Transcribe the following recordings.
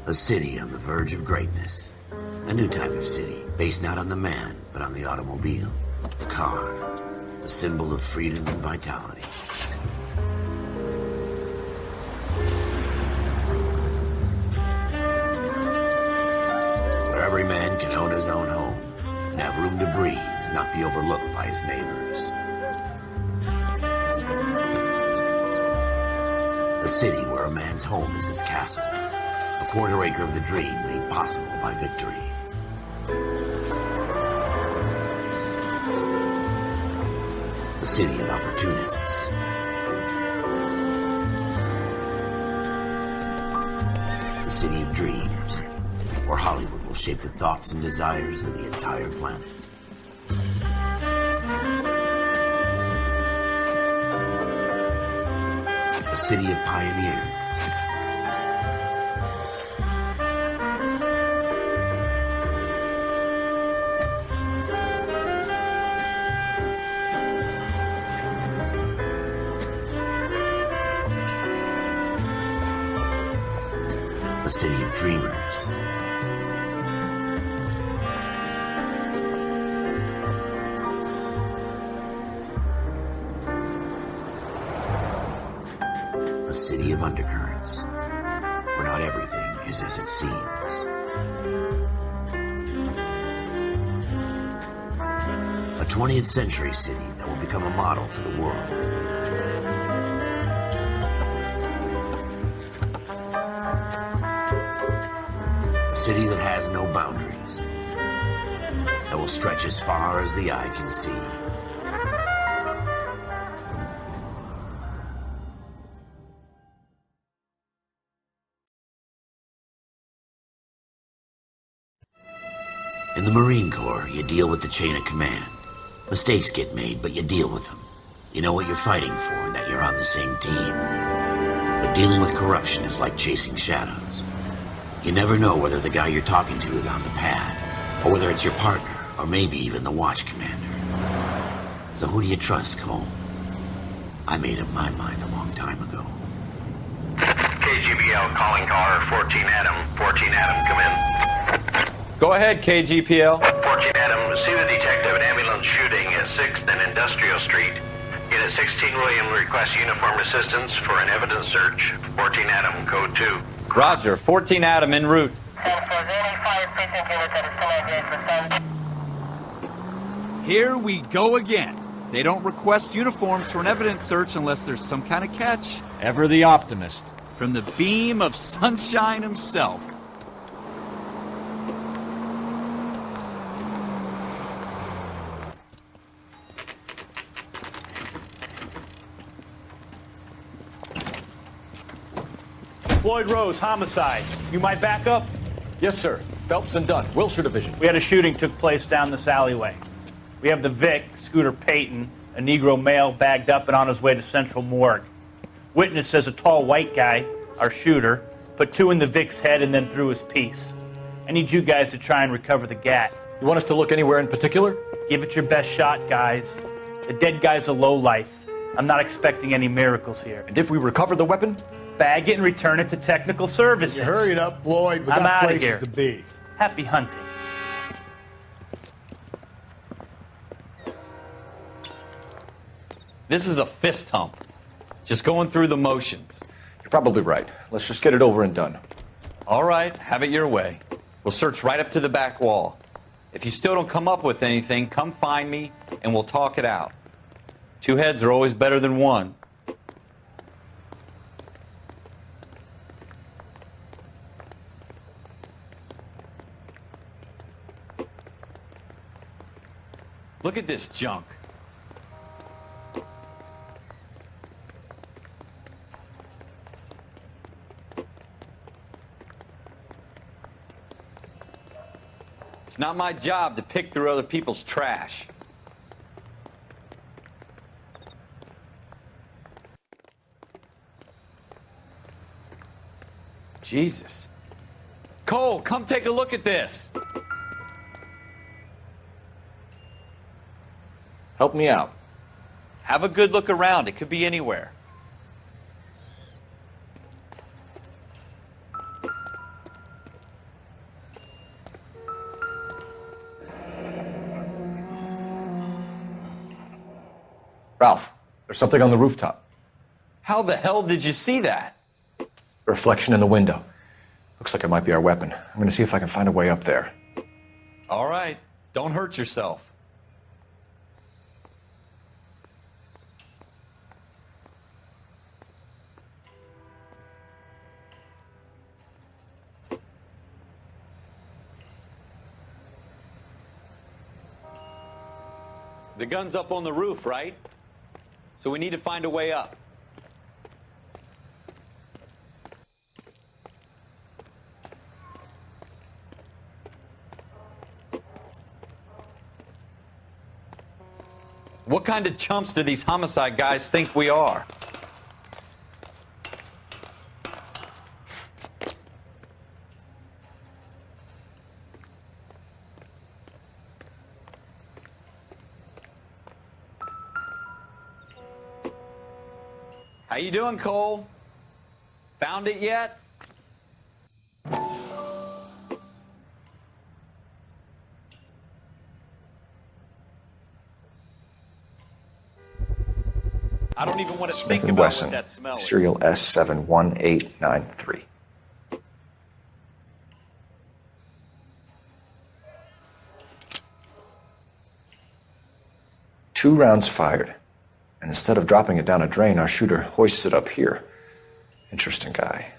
A city on the verge of greatness. A new type of city, based not on the man, but on the automobile. The car. A symbol of freedom and vitality. Where every man can own his own home, and have room to breathe, and not be overlooked by his neighbors. A city where a man's home is his castle. A quarter acre of the dream made possible by victory. A city of opportunists. A city of dreams, where Hollywood will shape the thoughts and desires of the entire planet. A city of pioneers. A city of dreamers. A city of undercurrents, where not everything is as it seems. A 20th century city that will become a model for the world. A city that has no boundaries, that will stretch as far as the eye can see. In the Marine Corps, you deal with the chain of command. Mistakes get made, but you deal with them. You know what you're fighting for, and that you're on the same team. But dealing with corruption is like chasing shadows. You never know whether the guy you're talking to is on the pad, or whether it's your partner, or maybe even the watch commander. So who do you trust, Cole? I made up my mind a long time ago. KGBL calling caller 14 Adam. 14 Adam, come in. Go ahead, KGPL. 14 Adam, see the detective an ambulance shooting at 6th and Industrial Street. Get a 16 William request uniform assistance for an evidence search. 14 Adam, code 2. Roger, 14 Adam en route. Here we go again. They don't request uniforms for an evidence search unless there's some kind of catch. Ever the optimist. From the beam of sunshine himself. Floyd Rose, homicide. You might back up? Yes, sir. Phelps and Dunn, Wilshire Division. We had a shooting took place down this alleyway. We have the Vic, Scooter Payton, a Negro male bagged up and on his way to Central Morgue. Witness says a tall white guy, our shooter, put 2 in the Vic's head and then threw his piece. I need you guys to try and recover the gat. You want us to look anywhere in particular? Give it your best shot, guys. The dead guy's a lowlife. I'm not expecting any miracles here. And if we recover the weapon? Bag it and return it to technical services. You hurry it up, Floyd. We I'm got outta places here. to be. Happy hunting. This is a fist hump. Just going through the motions. You're probably right. Let's just get it over and done. All right, have it your way. We'll search right up to the back wall. If you still don't come up with anything, come find me and we'll talk it out. 2 heads are always better than 1. Look at this junk. It's not my job to pick through other people's trash. Jesus. Cole, come take a look at this. Help me out. Have a good look around. It could be anywhere. Ralph, there's something on the rooftop. How the hell did you see that? A reflection in the window. Looks like it might be our weapon. I'm going to see if I can find a way up there. All right, don't hurt yourself. The gun's up on the roof, right? So we need to find a way up. What kind of chumps do these homicide guys think we are? How you doing, Cole? Found it yet? I don't even want to Smith think & about Wesson, what that smell is. serial S71893. Two rounds fired. And instead of dropping it down a drain, our shooter hoists it up here. Interesting guy.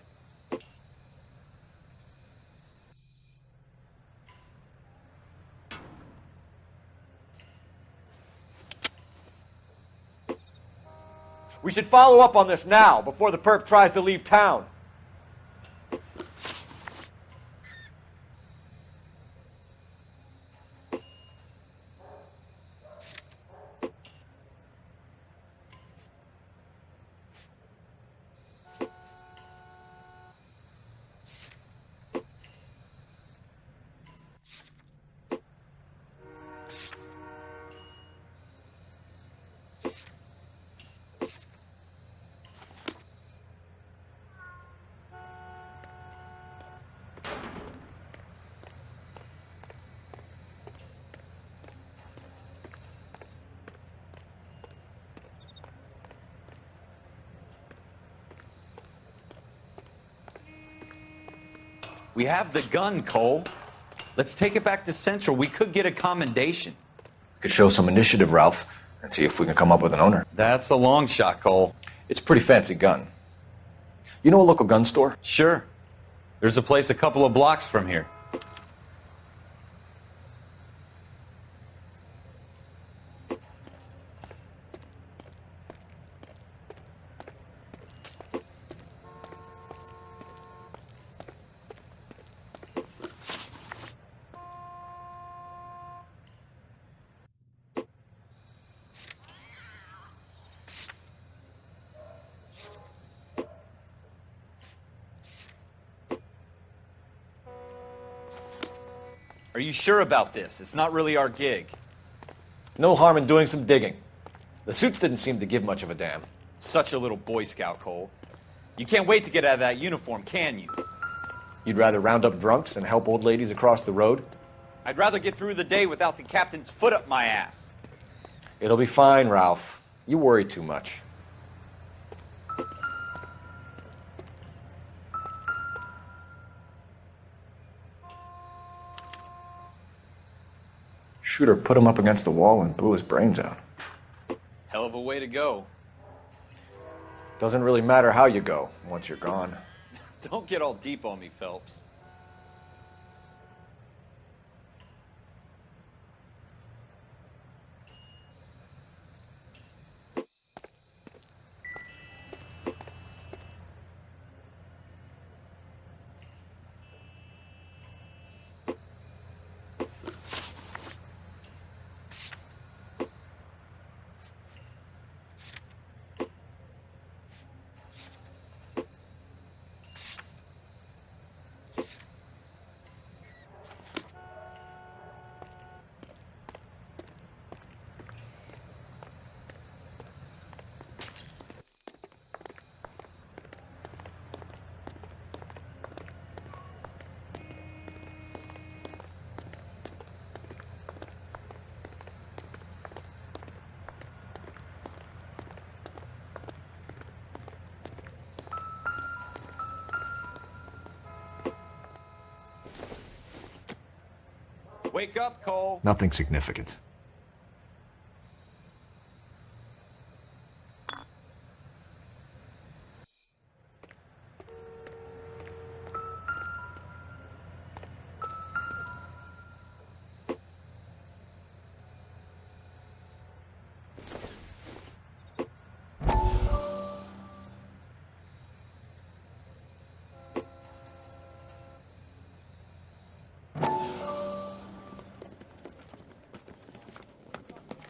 We should follow up on this now, before the perp tries to leave town. We have the gun, Cole. Let's take it back to Central. We could get a commendation. We could show some initiative, Ralph, and see if we can come up with an owner. That's a long shot, Cole. It's a pretty fancy gun. You know a local gun store? Sure. There's a place a couple of blocks from here. Are you sure about this? It's not really our gig. No harm in doing some digging. The suits didn't seem to give much of a damn. Such a little Boy Scout, Cole. You can't wait to get out of that uniform, can you? You'd rather round up drunks and help old ladies across the road? I'd rather get through the day without the captain's foot up my ass. It'll be fine, Ralph. You worry too much. Shooter put him up against the wall and blew his brains out. Hell of a way to go. Doesn't really matter how you go once you're gone. Don't get all deep on me, Phelps. Wake up, Cole. Nothing significant.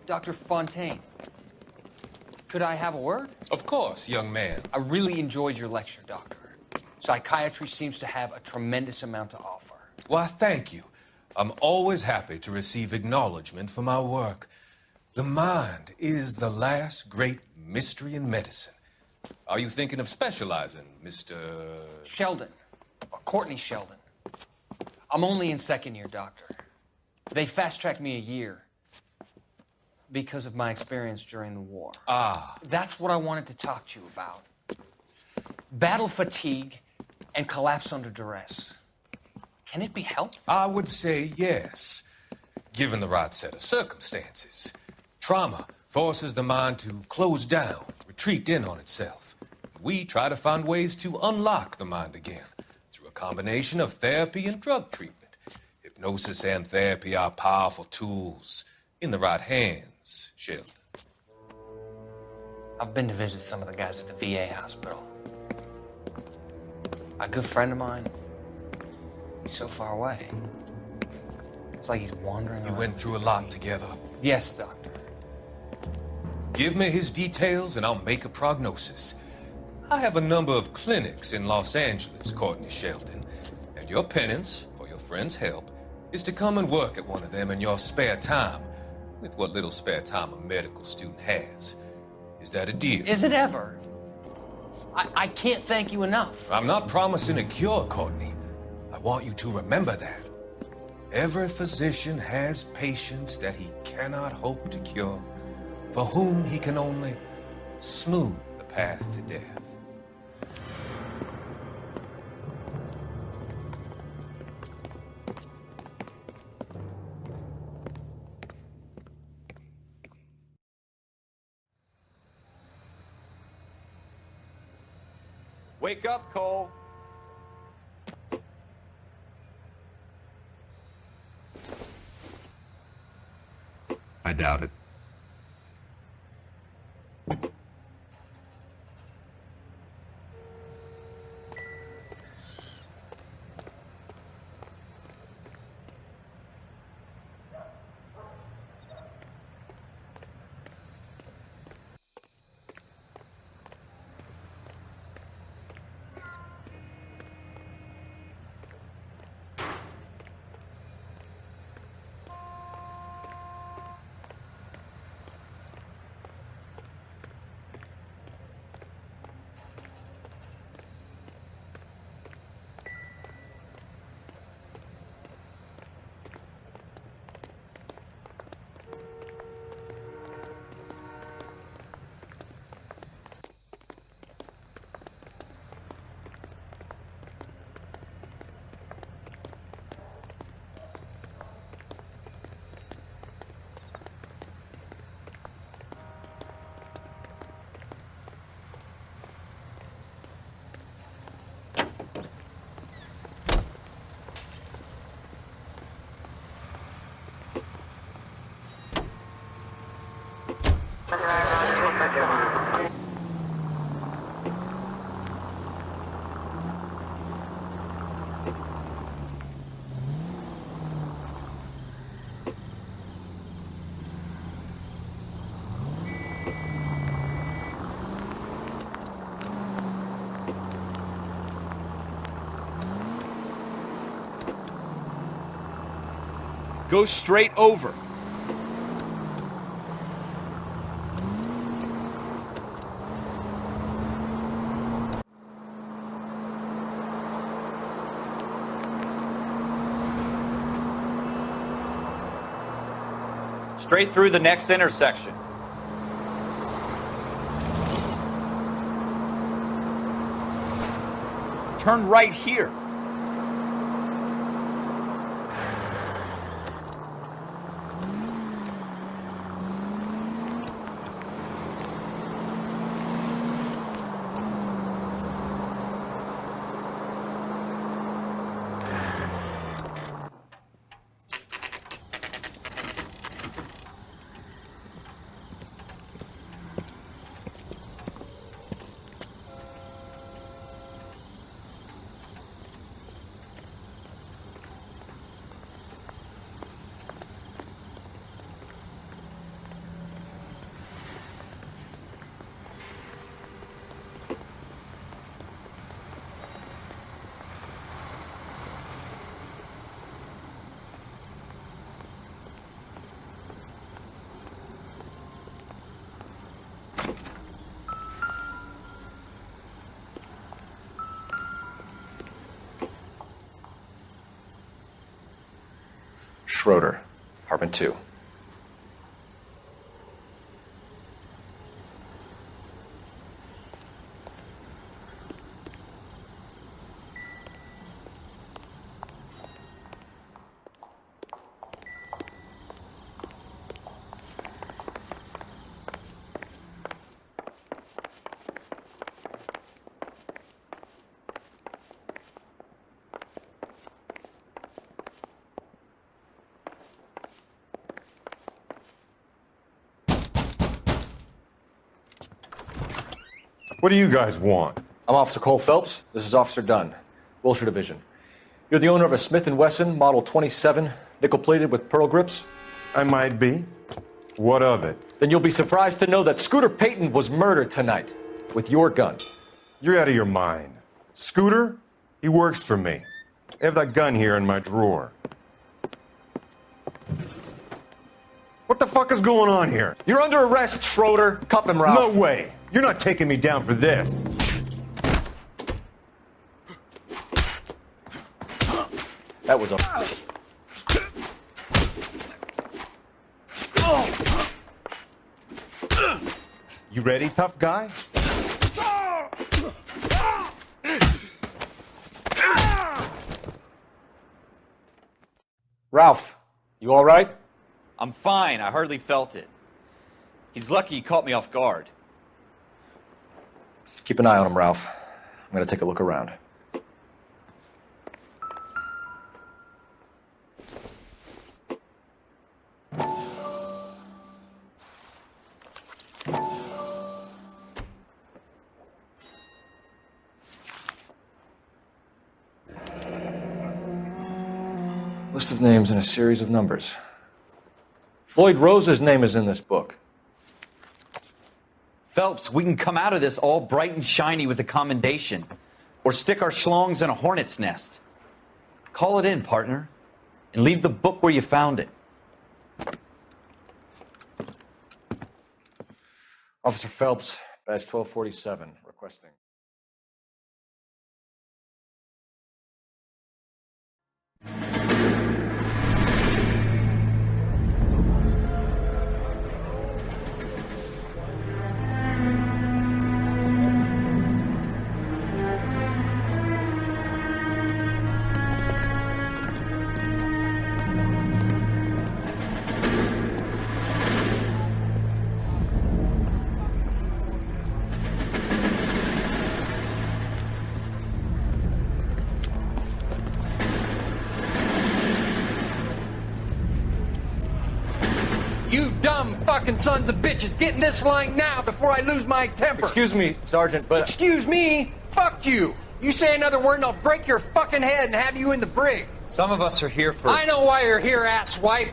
Dr. Fontaine, could I have a word? Of course, young man. I really enjoyed your lecture, Doctor. Psychiatry seems to have a tremendous amount to offer. Why, thank you. I'm always happy to receive acknowledgement for my work. The mind is the last great mystery in medicine. Are you thinking of specializing, Mr. Sheldon, or Courtney Sheldon. I'm only in second year, Doctor. They fast-tracked me a year because of my experience during the war. Ah. That's what I wanted to talk to you about. Battle fatigue and collapse under duress. Can it be helped? I would say yes, given the right set of circumstances. Trauma forces the mind to close down, retreat in on itself. We try to find ways to unlock the mind again through a combination of therapy and drug treatment. Hypnosis and therapy are powerful tools in the right hands, Sheldon. I've been to visit some of the guys at the VA hospital. A good friend of mine, he's so far away. It's like he's wandering You around. went through a lot together. Yes, Doctor. Give me his details and I'll make a prognosis. I have a number of clinics in Los Angeles, Courtney Sheldon, and your penance, for your friend's help, is to come and work at one of them in your spare time, with what little spare time a medical student has. Is that a deal? Is it ever? I can't thank you enough. I'm not promising a cure, Courtney. I want you to remember that. Every physician has patients that he cannot hope to cure, for whom he can only smooth the path to death. Wake up, Cole. I doubt it. Go straight over. Straight through the next intersection. Turn right here. Schroeder, apartment 2. What do you guys want? I'm Officer Cole Phelps. This is Officer Dunn, Wilshire Division. You're the owner of a Smith & Wesson Model 27, nickel-plated with pearl grips? I might be. What of it? Then you'll be surprised to know that Scooter Payton was murdered tonight with your gun. You're out of your mind. Scooter? He works for me. I have that gun here in my drawer. What the fuck is going on here? You're under arrest, Schroeder. Cuff him, Ralph. No way. You're not taking me down for this. That was a... You ready, tough guy? Ralph, you all right? I'm fine. I hardly felt it. He's lucky he caught me off guard. Keep an eye on him, Ralph. I'm gonna take a look around. List of names and a series of numbers. Floyd Rose's name is in this book. Phelps, we can come out of this all bright and shiny with a commendation, or stick our schlongs in a hornet's nest. Call it in, partner, and leave the book where you found it. Officer Phelps, badge 1247, requesting. You dumb fucking sons of bitches, get in this line now before I lose my temper. Excuse me, Sergeant, but... Excuse me? Fuck you. You say another word and I'll break your fucking head and have you in the brig. Some of us are here for... I know why you're here, asswipe.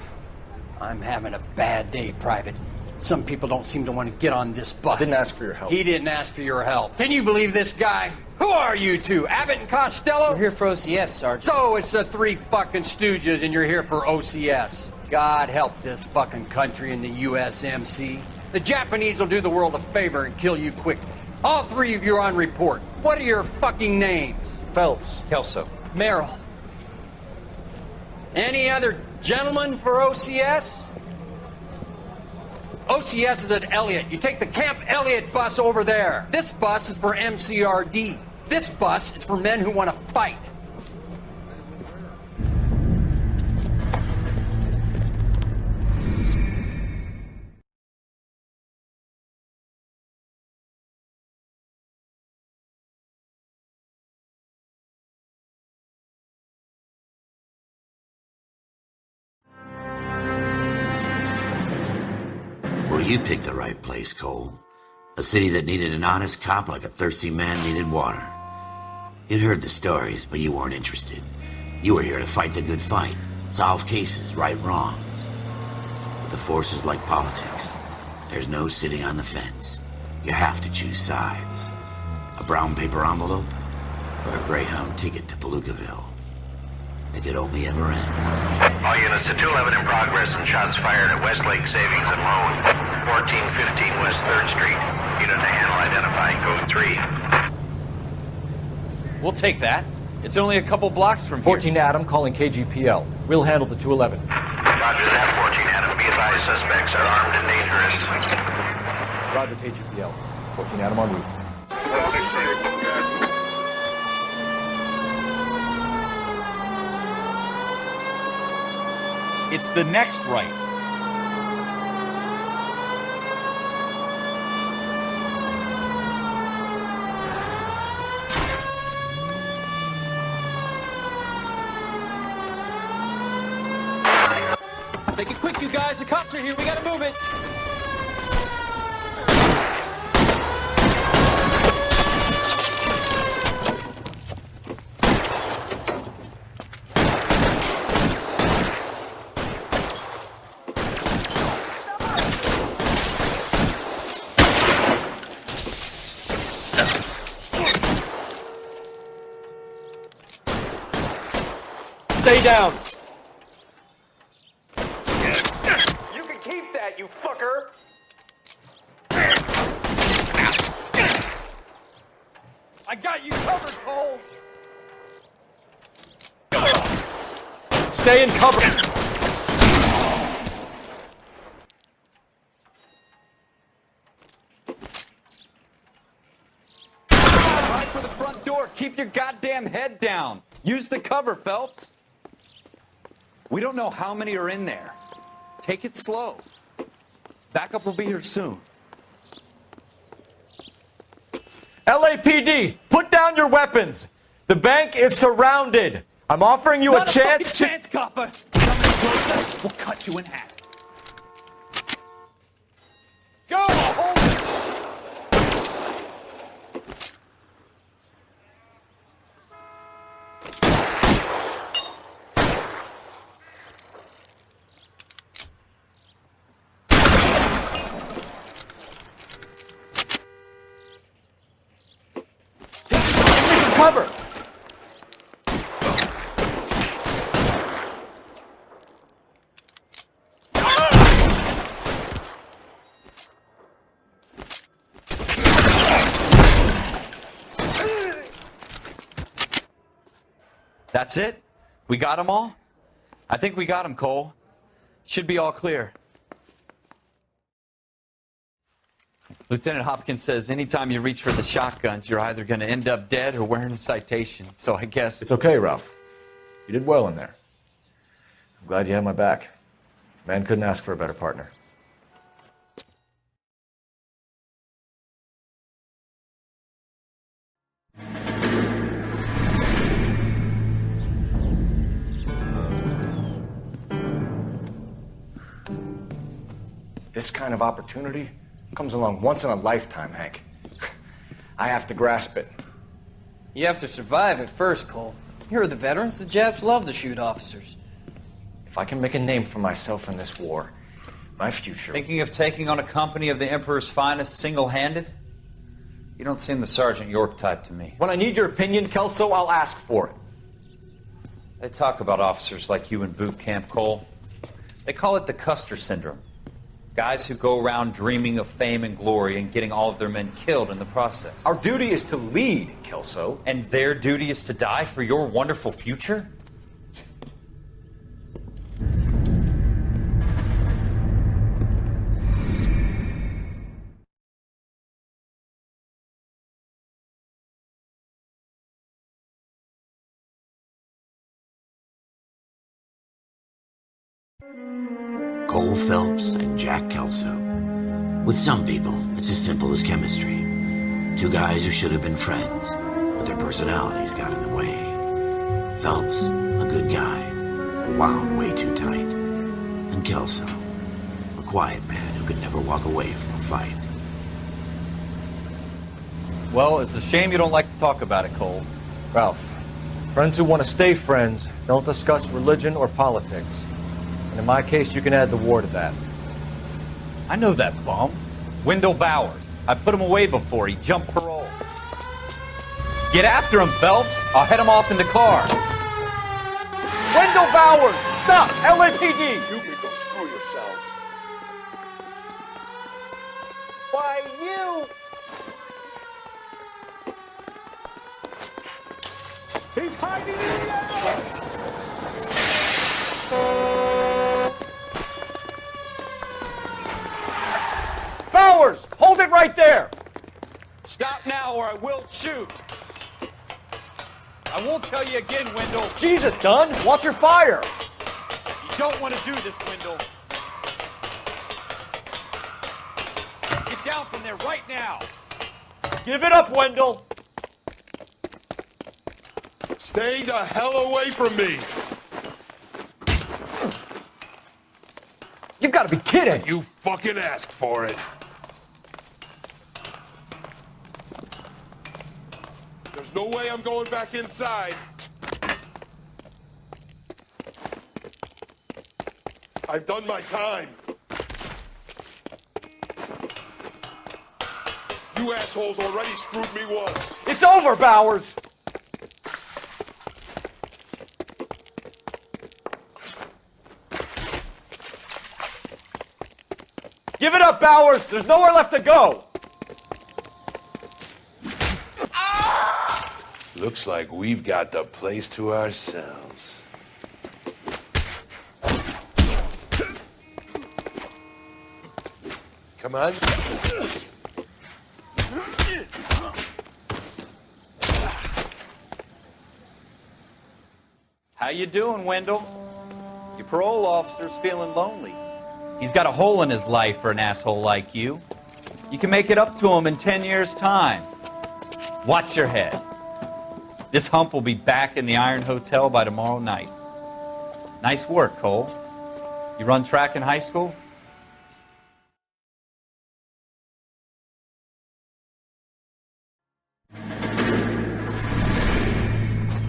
I'm having a bad day, Private. Some people don't seem to want to get on this bus. I didn't ask for your help. He didn't ask for your help. Can you believe this guy? Who are you two? Abbott and Costello? We're here for OCS, Sergeant. So it's the three fucking stooges and you're here for OCS. God help this fucking country and the USMC. The Japanese will do the world a favor and kill you quickly. All three of you are on report. What are your fucking names? Phelps. Kelso. Merrill. Any other gentlemen for OCS? OCS is at Elliott. You take the Camp Elliott bus over there. This bus is for MCRD. This bus is for men who want to fight. Well, you picked the right place, Cole. A city that needed an honest cop like a thirsty man needed water. You'd heard the stories, but you weren't interested. You were here to fight the good fight, solve cases, right wrongs. But the force is like politics. There's no sitting on the fence. You have to choose sides. A brown paper envelope or a Greyhound ticket to Palookaville. It could only ever end one way. All units to 211 in progress and shots fired at Westlake Savings and Loan, 1415 West 3rd Street. Unit to handle identifying code 3. We'll take that. It's only a couple blocks from here. 14 Adam calling KGPL. We'll handle the 211. Roger that, 14 Adam. Be advised, suspects are armed and dangerous. Roger KGPL. 14 Adam en route. It's the next right. Make it quick, you guys. The cops are here. We gotta move it. Stay down. You can keep that, you fucker. I got you covered, Cole. Stay in cover. Try for the front door. Keep your goddamn head down. Use the cover, Phelps. We don't know how many are in there. Take it slow. Backup will be here soon. LAPD, put down your weapons. The bank is surrounded. I'm offering you a chance to... chance, copper. Come any closer, we'll cut you in half. Go! Hold it! Cover. That's it? We got them all? I think we got them, Cole. Should be all clear. Lieutenant Hopkins says anytime you reach for the shotguns, you're either going to end up dead or wearing a citation. So I guess... It's okay, Ralph. You did well in there. I'm glad you had my back. Man couldn't ask for a better partner. This kind of opportunity comes along once in a lifetime, Hank. I have to grasp it. You have to survive it first, Cole. Here are the veterans. The Japs love to shoot officers. If I can make a name for myself in this war, my future... Thinking of taking on a company of the Emperor's finest single-handed? You don't seem the Sergeant York type to me. When I need your opinion, Kelso, I'll ask for it. They talk about officers like you in boot camp, Cole. They call it the Custer syndrome. Guys who go around dreaming of fame and glory and getting all of their men killed in the process. Our duty is to lead, Kelso. And their duty is to die for your wonderful future? Cole Phelps and Jack Kelso. With some people, it's as simple as chemistry. Two guys who should have been friends, but their personalities got in the way. Phelps, a good guy, wound way too tight. And Kelso, a quiet man who could never walk away from a fight. Well, it's a shame you don't like to talk about it, Cole. Ralph, friends who want to stay friends don't discuss religion or politics. And in my case, you can add the war to that. I know that bum. Wendell Bowers. I put him away before. He jumped parole. Get after him, Phelps. I'll head him off in the car. Wendell Bowers! Stop! LAPD! You can go screw yourselves. Why, you... He's hiding in the alley! Bowers, hold it right there! Stop now or I will shoot. I won't tell you again, Wendell. Jesus, Dunn, watch your fire! You don't want to do this, Wendell. Get down from there right now. Give it up, Wendell! Stay the hell away from me! You gotta be kidding! You fucking asked for it. There's no way I'm going back inside. I've done my time. You assholes already screwed me once. It's over, Bowers! Give it up, Bowers! There's nowhere left to go! Looks like we've got the place to ourselves. Come on. How you doing, Wendell? Your parole officer's feeling lonely. He's got a hole in his life for an asshole like you. You can make it up to him in 10 years' time. Watch your head. This hump will be back in the Iron Hotel by tomorrow night. Nice work, Cole. You run track in high school?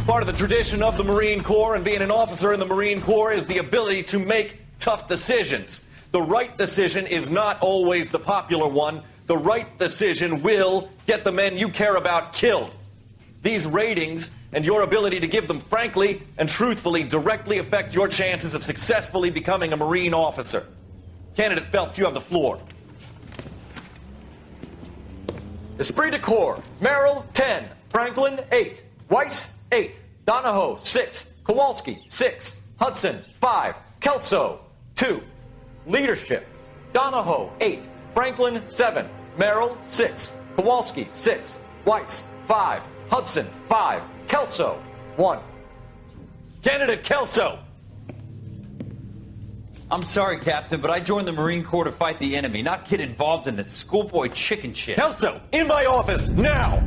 Part of the tradition of the Marine Corps and being an officer in the Marine Corps is the ability to make tough decisions. The right decision is not always the popular one. The right decision will get the men you care about killed. These ratings and your ability to give them frankly and truthfully directly affect your chances of successfully becoming a Marine officer. Candidate Phelps, you have the floor. Esprit de Corps, Merrill, 10. Franklin, 8. Weiss, 8. Donahoe, 6. Kowalski, 6. Hudson, 5. Kelso, 2. Leadership, Donahoe, 8. Franklin, 7. Merrill, 6. Kowalski, 6. Weiss, 5. Hudson, 5. Kelso, 1. Candidate Kelso! I'm sorry, Captain, but I joined the Marine Corps to fight the enemy, not get involved in this schoolboy chicken shit. Kelso, in my office, now!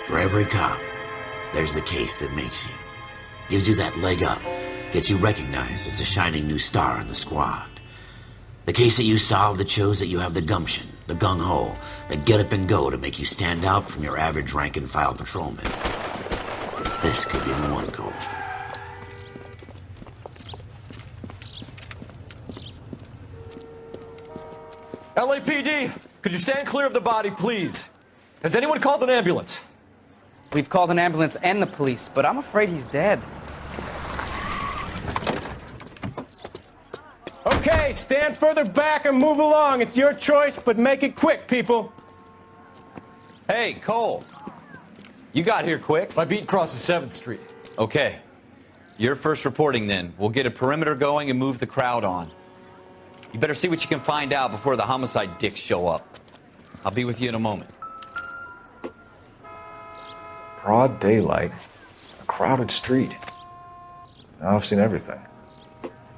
For every cop, there's the case that makes you. Gives you that leg up. Gets you recognized as the shining new star in the squad. The case that you solve that shows that you have the gumption, the gung-ho, the get up and go to make you stand out from your average rank-and-file patrolman. This could be the one, Cole. LAPD, could you stand clear of the body, please? Has anyone called an ambulance? We've called an ambulance and the police, but I'm afraid he's dead. Okay, stand further back and move along. It's your choice, but make it quick, people. Hey, Cole. You got here quick. My beat crosses 7th Street. Okay. You're first reporting then. We'll get a perimeter going and move the crowd on. You better see what you can find out before the homicide dicks show up. I'll be with you in a moment. Broad daylight, a crowded street. Now I've seen everything.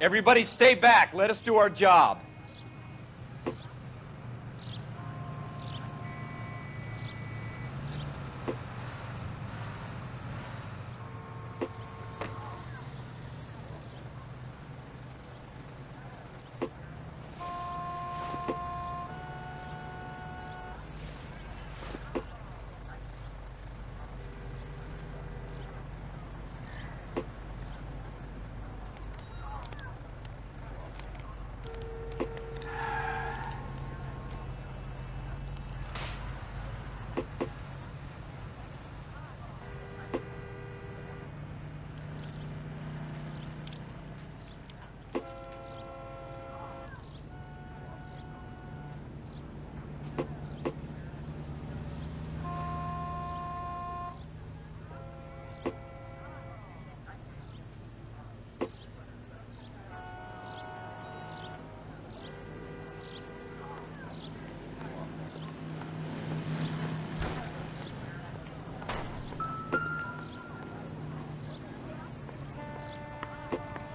Everybody stay back. Let us do our job.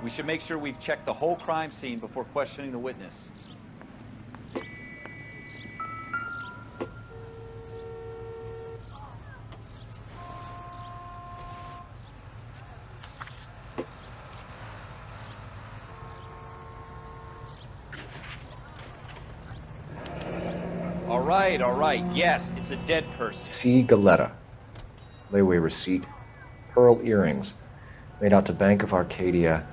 We should make sure we've checked the whole crime scene before questioning the witness. All right. Yes, it's a dead person. C. Galetta. Layaway receipt. Pearl earrings. Made out to Bank of Arcadia.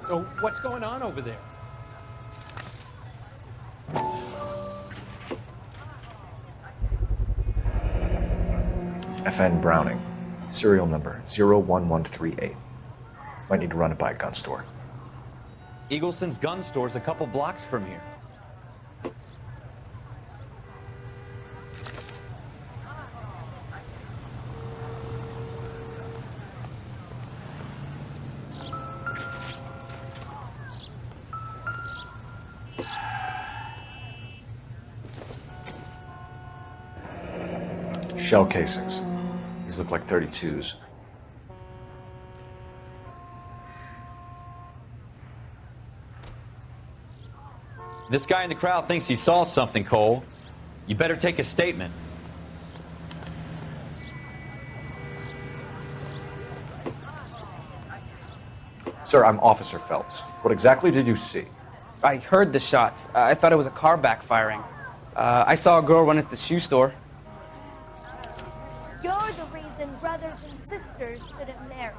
So what's going on over there? FN Browning. Serial number 01138. Might need to run it by a gun store. Eagleson's gun store's a couple blocks from here. Shell casings. These look like 32s. This guy in the crowd thinks he saw something, Cole. You better take a statement. Sir, I'm Officer Phelps. What exactly did you see? I heard the shots. I thought it was a car backfiring. I saw a girl run at the shoe store. You're the reason brothers and sisters shouldn't marry.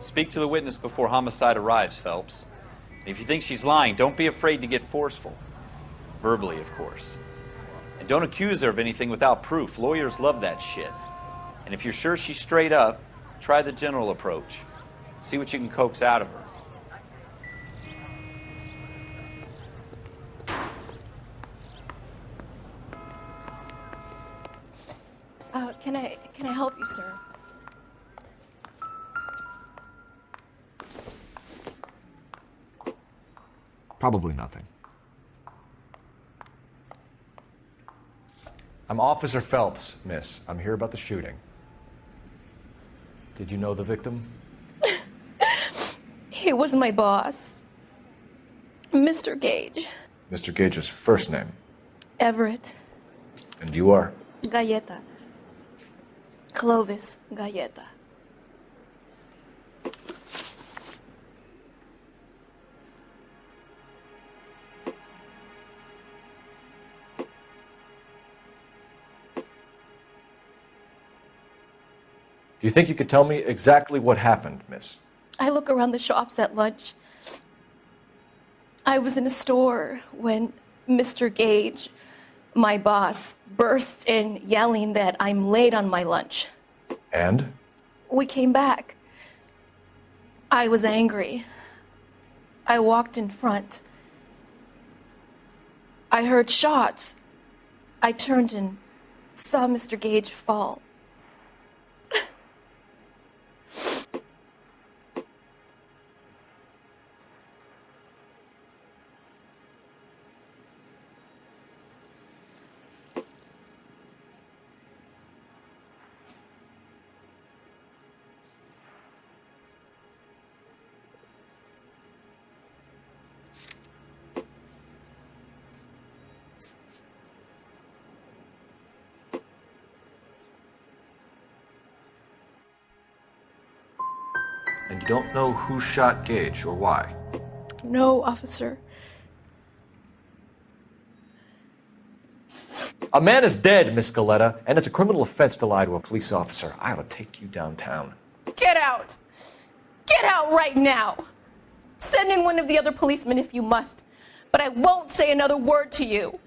Speak to the witness before homicide arrives, Phelps. If you think she's lying, don't be afraid to get forceful. Verbally, of course. And don't accuse her of anything without proof. Lawyers love that shit. And if you're sure she's straight up, try the general approach. See what you can coax out of her. Can I help you, sir? Probably nothing. I'm Officer Phelps, miss. I'm here about the shooting. Did you know the victim? He was my boss, Mr. Gage. Mr. Gage's first name. Everett. And you are? Galleta. Clovis Galleta. Do you think you could tell me exactly what happened, miss? I look around the shops at lunch. I was in a store when Mr. Gage, my boss, bursts in yelling that I'm late on my lunch. And? We came back. I was angry. I walked in front. I heard shots. I turned and saw Mr. Gage fall. And you don't know who shot Gage or why? No, officer. A man is dead, Miss Scaletta, and it's a criminal offense to lie to a police officer. I ought to take you downtown. Get out! Get out right now! Send in one of the other policemen if you must, but I won't say another word to you.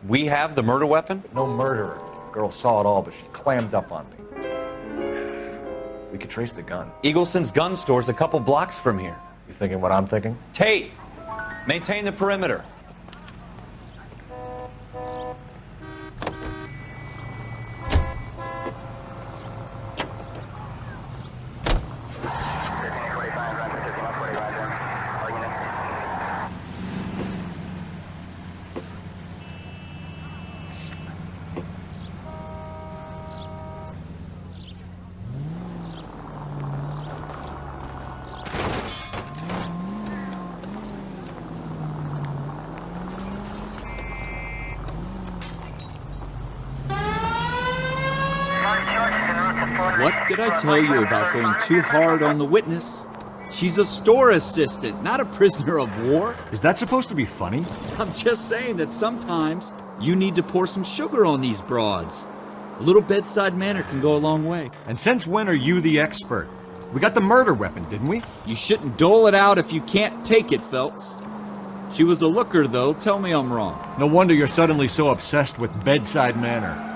We have the murder weapon? No murderer. The girl saw it all, but she clammed up on me. We could trace the gun. Eagleson's gun store's a couple blocks from here. You thinking what I'm thinking? Tate, maintain the perimeter. What did I tell you about going too hard on the witness? She's a store assistant, not a prisoner of war. Is that supposed to be funny? I'm just saying that sometimes you need to pour some sugar on these broads. A little bedside manner can go a long way. And since when are you the expert? We got the murder weapon, didn't we? You shouldn't dole it out if you can't take it, Phelps. She was a looker, though. Tell me I'm wrong. No wonder you're suddenly so obsessed with bedside manner.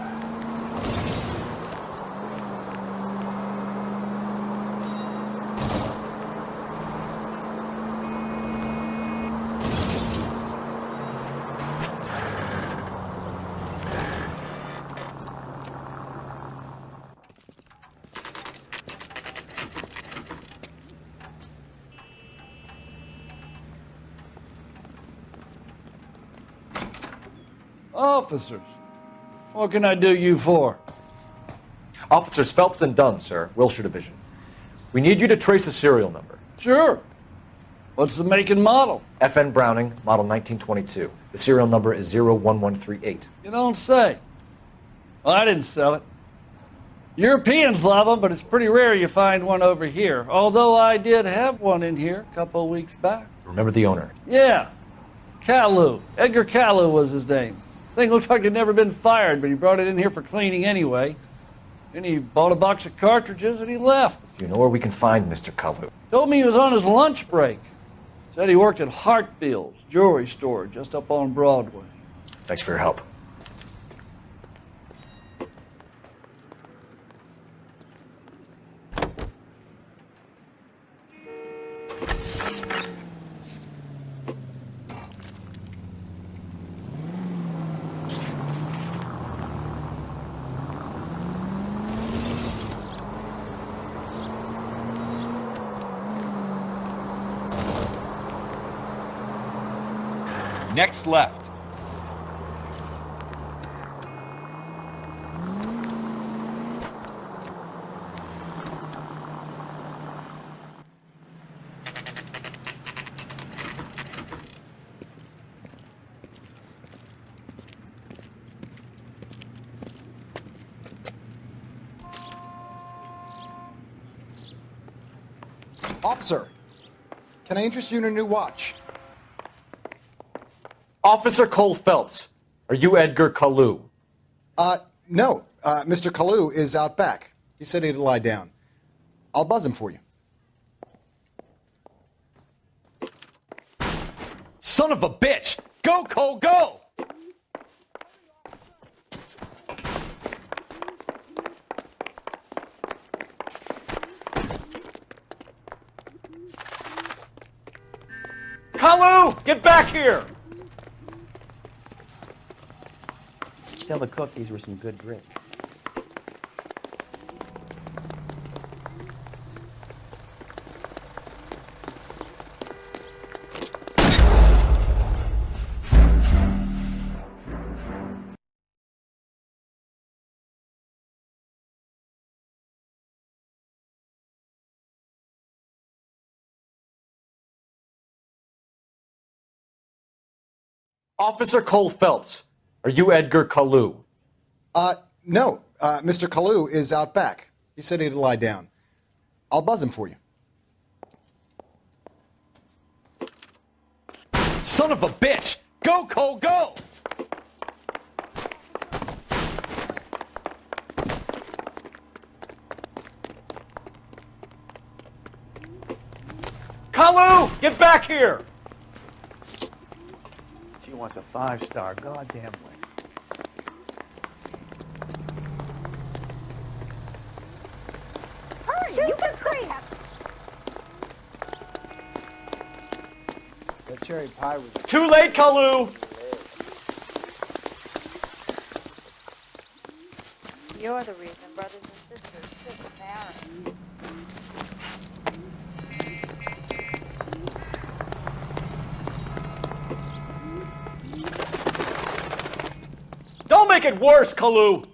Officers, what can I do you for? Officers Phelps and Dunn, sir, Wilshire Division. We need you to trace a serial number. Sure. What's the make and model? FN Browning, model 1922. The serial number is 01138. You don't say. Well, I didn't sell it. Europeans love them, but it's pretty rare you find one over here. Although I did have one in here a couple of weeks back. Remember the owner? Yeah. Caillou. Edgar Caillou was his name. Thing looks like it'd never been fired, but he brought it in here for cleaning anyway. Then he bought a box of cartridges and he left. Do you know where we can find Mr. Caillou? Told me he was on his lunch break. Said he worked at Hartfield's jewelry store just up on Broadway. Thanks for your help. Next left. Officer, can I interest you in a new watch? Officer Cole Phelps, are you Edgar Caillou? No. Mr. Caillou is out back. He said he'd lie down. I'll buzz him for you. Son of a bitch! Go, Cole, go! Caillou, get back here! Tell the cook these were some good grits. Officer Cole Phelps, are you Edgar Caillou? No. Mr. Kalu is out back. He said he'd lie down. I'll buzz him for you. Son of a bitch! Go, Cole, go! Kalu, get back here! She wants a 5-star goddamn way. Hurry, you can free. That cherry pie was... Too late, Kalu! You're the reason brothers and sisters shouldn't marry. Don't make it worse, Kalu!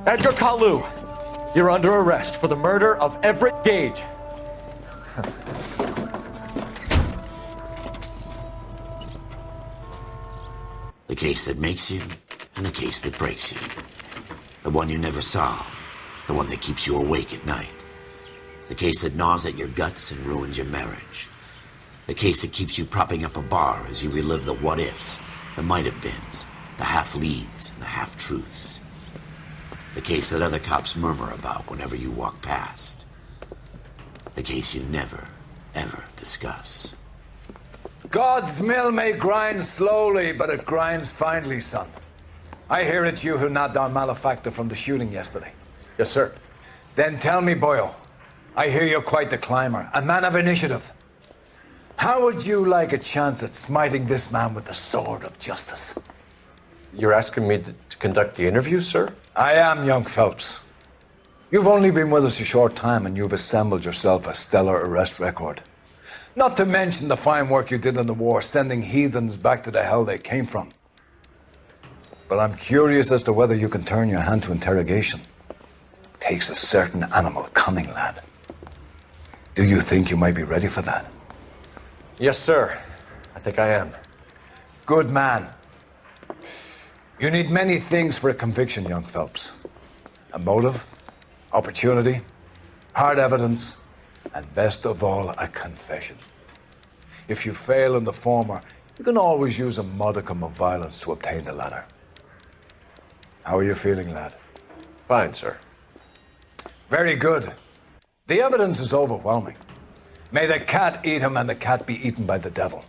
Edgar Kalu, you're under arrest for the murder of Everett Gage. The case that makes you, and the case that breaks you. The one you never solve, the one that keeps you awake at night. The case that gnaws at your guts and ruins your marriage. The case that keeps you propping up a bar as you relive the what-ifs, the might-have-beens, the half-leads, and the half-truths. The case that other cops murmur about whenever you walk past. The case you never, ever discuss. God's mill may grind slowly, but it grinds finely, son. I hear it's you who nabbed our malefactor from the shooting yesterday. Yes, sir. Then tell me, Boyle, I hear you're quite the climber, a man of initiative. How would you like a chance at smiting this man with the sword of justice? You're asking me to conduct the interview, sir? I am, young Phelps. You've only been with us a short time and you've assembled yourself a stellar arrest record. Not to mention the fine work you did in the war, sending heathens back to the hell they came from. But I'm curious as to whether you can turn your hand to interrogation. Takes a certain animal cunning, lad. Do you think you might be ready for that? Yes, sir. I think I am. Good man. You need many things for a conviction, young Phelps. A motive, opportunity, hard evidence, and best of all, a confession. If you fail in the former, you can always use a modicum of violence to obtain the latter. How are you feeling, lad? Fine, sir. Very good. The evidence is overwhelming. May the cat eat him and the cat be eaten by the devil.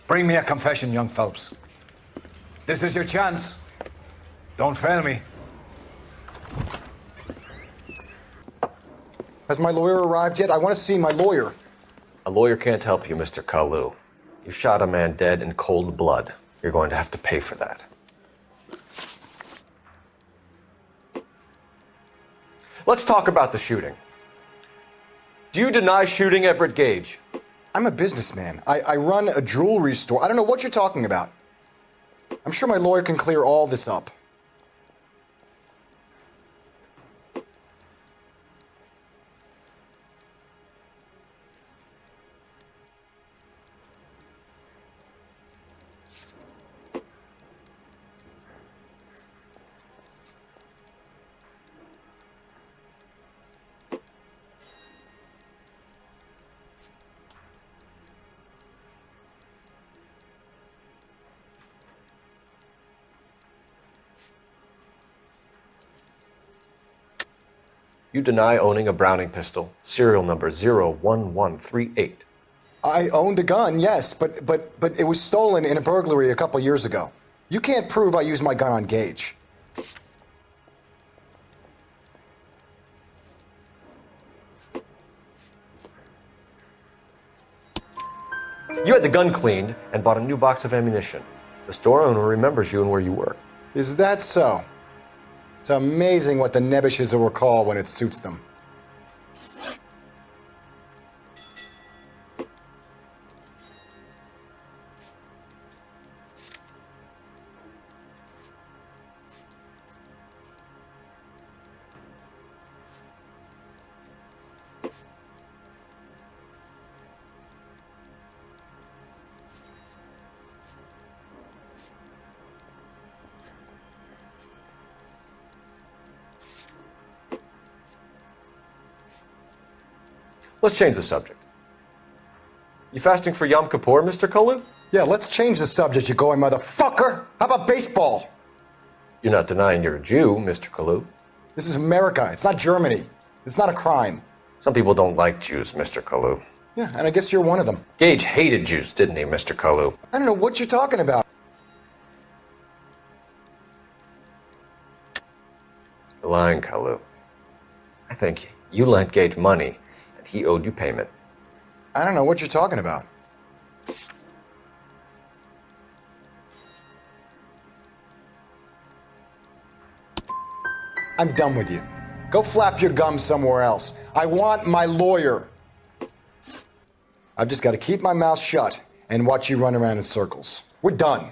Bring me a confession, young Phelps. This is your chance. Don't fail me. Has my lawyer arrived yet? I want to see my lawyer. A lawyer can't help you, Mr. Kalu. You shot a man dead in cold blood. You're going to have to pay for that. Let's talk about the shooting. Do you deny shooting Everett Gage? I'm a businessman. I run a jewelry store. I don't know what you're talking about. I'm sure my lawyer can clear all this up. You deny owning a Browning pistol, serial number 01138. I owned a gun, yes, but it was stolen in a burglary a couple years ago. You can't prove I used my gun on Gage. You had the gun cleaned and bought a new box of ammunition. The store owner remembers you and where you work. Is that so? It's amazing what the Nebbishes will recall when it suits them. Let's change the subject. You fasting for Yom Kippur, Mr. Kalu? Yeah, let's change the subject, you going motherfucker. How about baseball? You're not denying you're a Jew, Mr. Kalu. This is America. It's not Germany. It's not a crime. Some people don't like Jews, Mr. Kalu. Yeah, and I guess you're one of them. Gage hated Jews, didn't he, Mr. Kalu? I don't know what you're talking about. You're lying, Kalu. I think you lent Gage money, and he owed you payment. I don't know what you're talking about. I'm done with you. Go flap your gums somewhere else. I want my lawyer. I've just got to keep my mouth shut and watch you run around in circles. We're done.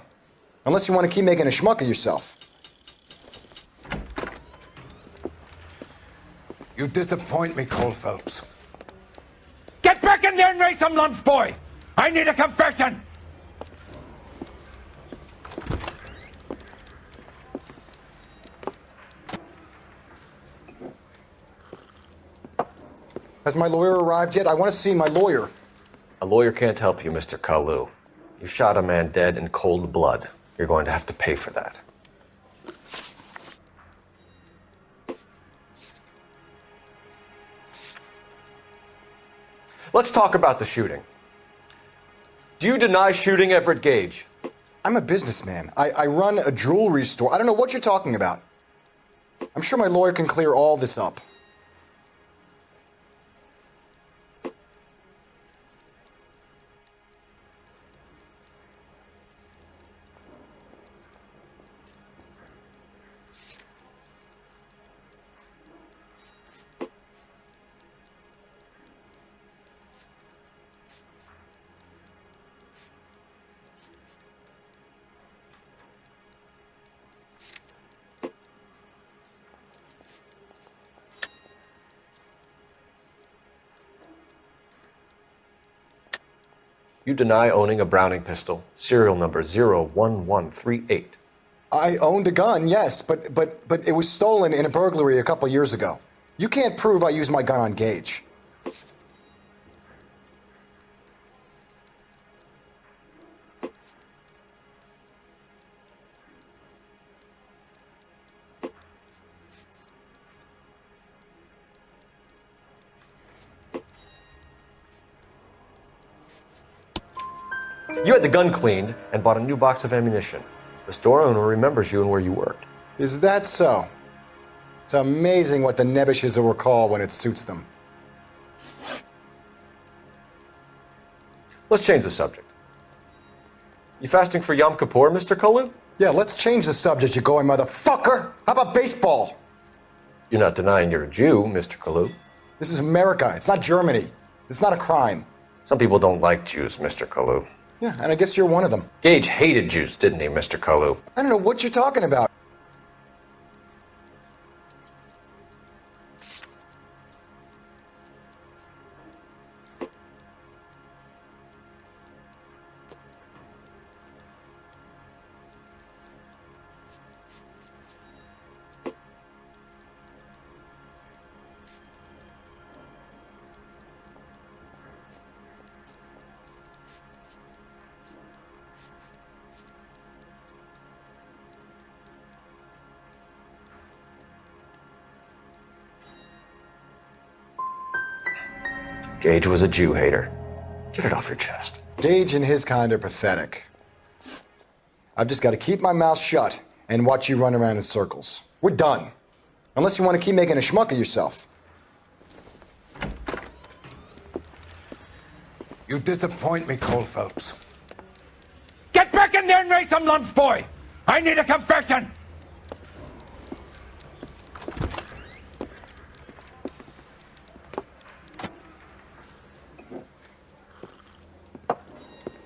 Unless you want to keep making a schmuck of yourself. You disappoint me, Cole Phelps. Get back in there and raise some lumps, boy! I need a confession! Has my lawyer arrived yet? I want to see my lawyer. A lawyer can't help you, Mr. Kalu. You shot a man dead in cold blood. You're going to have to pay for that. Let's talk about the shooting. Do you deny shooting Everett Gage? I'm a businessman. I run a jewelry store. I don't know what you're talking about. I'm sure my lawyer can clear all this up. You deny owning a Browning pistol, serial number 01138. I owned a gun, yes, but it was stolen in a burglary a couple years ago. You can't prove I used my gun on Gage. You had the gun cleaned and bought a new box of ammunition. The store owner remembers you and where you worked. Is that so? It's amazing what the Nebbishes will recall when it suits them. Let's change the subject. You fasting for Yom Kippur, Mr. Kalu? Yeah, let's change the subject, you going motherfucker. How about baseball? You're not denying you're a Jew, Mr. Kalu. This is America. It's not Germany. It's not a crime. Some people don't like Jews, Mr. Kalu. Yeah, and I guess you're one of them. Gage hated Jews, didn't he, Mr. Kalu? I don't know what you're talking about. Gage was a Jew hater. Get it off your chest. Gage and his kind are pathetic. I've just got to keep my mouth shut and watch you run around in circles. We're done. Unless you want to keep making a schmuck of yourself. You disappoint me, Cole Phelps. Get back in there and raise some lumps, boy! I need a confession!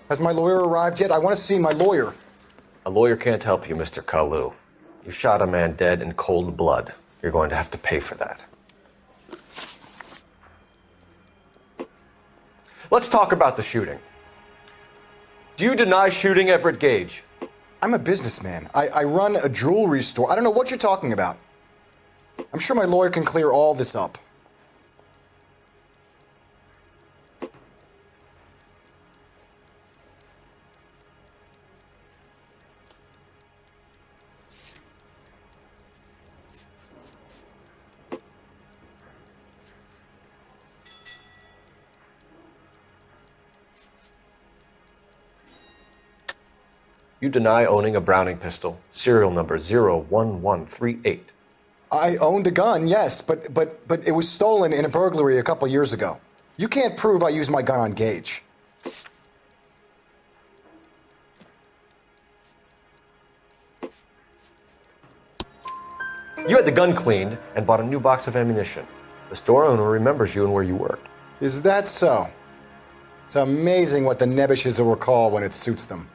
Has my lawyer arrived yet? I want to see my lawyer. A lawyer can't help you, Mr. Kalu. You shot a man dead in cold blood. You're going to have to pay for that. Let's talk about the shooting. Do you deny shooting Everett Gage? I'm a businessman. I run a jewelry store. I don't know what you're talking about. I'm sure my lawyer can clear all this up. You deny owning a Browning pistol, serial number 01138. I owned a gun, yes, but it was stolen in a burglary a couple years ago. You can't prove I used my gun on Gage. You had the gun cleaned and bought a new box of ammunition. The store owner remembers you and where you worked. Is that so? It's amazing what the Nebbishes will recall when it suits them.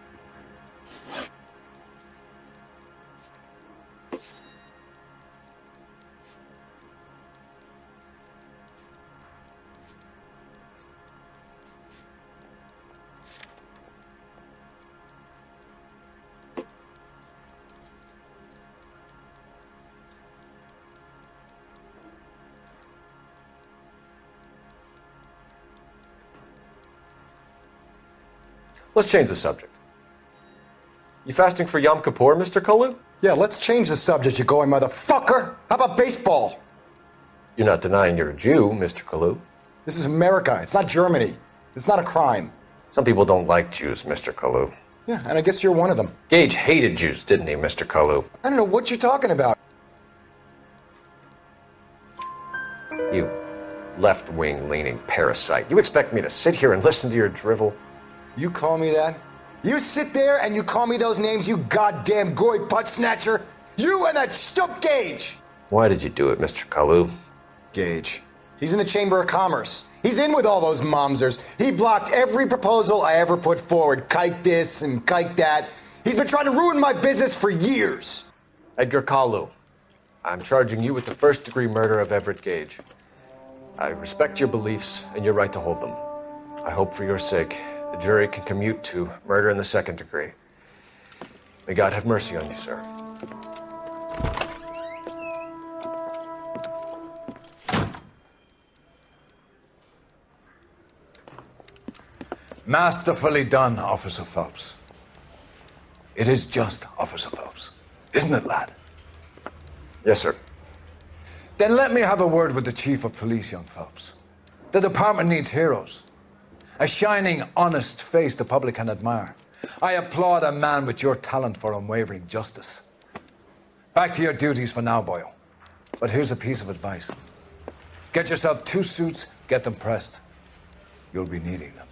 Let's change the subject. You fasting for Yom Kippur, Mr. Kalu? Yeah, let's change the subject, you going motherfucker. How about baseball? You're not denying you're a Jew, Mr. Kalu. This is America. It's not Germany. It's not a crime. Some people don't like Jews, Mr. Kalu. Yeah, and I guess you're one of them. Gage hated Jews, didn't he, Mr. Kalu? I don't know what you're talking about. You left-wing leaning parasite. You expect me to sit here and listen to your drivel? You call me that? You sit there and you call me those names, you goddamn goy putt snatcher? You and that stump Gage! Why did you do it, Mr. Kalu? Gage. He's in the Chamber of Commerce. He's in with all those momsers. He blocked every proposal I ever put forward. Kike this and kike that. He's been trying to ruin my business for years. Edgar Kalu, I'm charging you with the first-degree murder of Everett Gage. I respect your beliefs and your right to hold them. I hope for your sake the jury can commute to murder in the second degree. May God have mercy on you, sir. Masterfully done, Officer Phelps. It is just Officer Phelps, isn't it, lad? Yes, sir. Then let me have a word with the Chief of Police, young Phelps. The department needs heroes. A shining, honest face the public can admire. I applaud a man with your talent for unwavering justice. Back to your duties for now, boyo. But here's a piece of advice. Get yourself 2 suits, get them pressed. You'll be needing them.